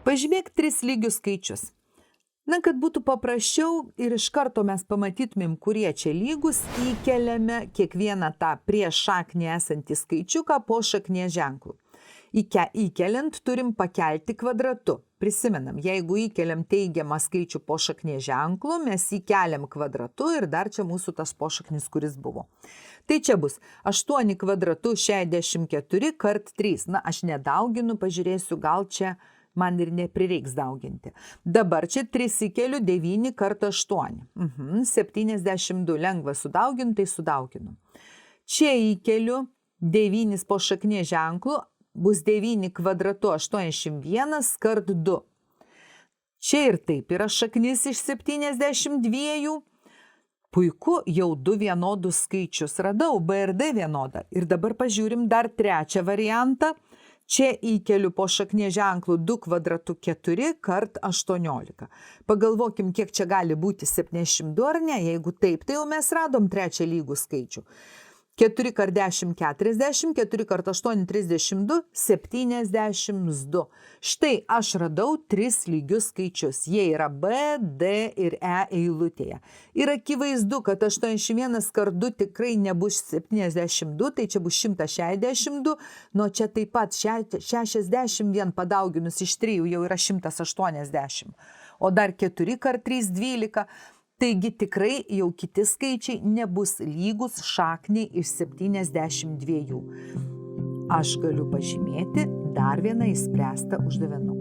Pažymėk 3 lygius skaičius. Na, kad būtų paprasčiau ir iš karto mes pamatytumėm, kurie čia lygus, įkeliame kiekvieną tą prieš šaknį esantį skaičiuką po šaknies ženklu. Įkeliant turim pakelti kvadratu. Prisimenam, jeigu įkeliam teigiamą skaičių po šaknies ženklu, mes įkeliam kvadratu ir dar čia mūsų tas pošaknis, kuris buvo. Tai čia bus 8 kvadratu 64 kart 3. Na, aš nedauginu, pažiūrėsiu, gal čia man ir neprireiks dauginti. Dabar čia 3 įkeliu 9 kart 8. 72 lengva sudauginti, tai sudauginu. Čia įkeliu 9 po šaknies ženklu, bus 9 kvadratu 81 kart 2. Čia ir taip yra šaknis iš 72. Puiku, jau 2 vienodus skaičius radau, B ir D vienodą. Ir dabar pažiūrim dar trečią variantą. Čia įkeliu po šaknies ženklų 2 kvadratu 4 kart 18. Pagalvokim, kiek čia gali būti 72 ar ne. Jeigu taip, tai jau mes radom trečią lygų skaičių. 4 kart 10 – 40, 4 kart 8 – 32, 72. Štai aš radau 3 lygius skaičius. Jie yra B, D ir E eilutėje. Ir akivaizdu, kad 81 kart 2 tikrai nebus 72, tai čia bus 162, nuo čia taip pat 60 vien padauginus iš 3 jau yra 180. O dar 4 kart 3 – 12. Taigi tikrai jau kiti skaičiai nebus lygus šakniai iš 72. Aš galiu pažymėti dar vieną išspręstą uždavinų.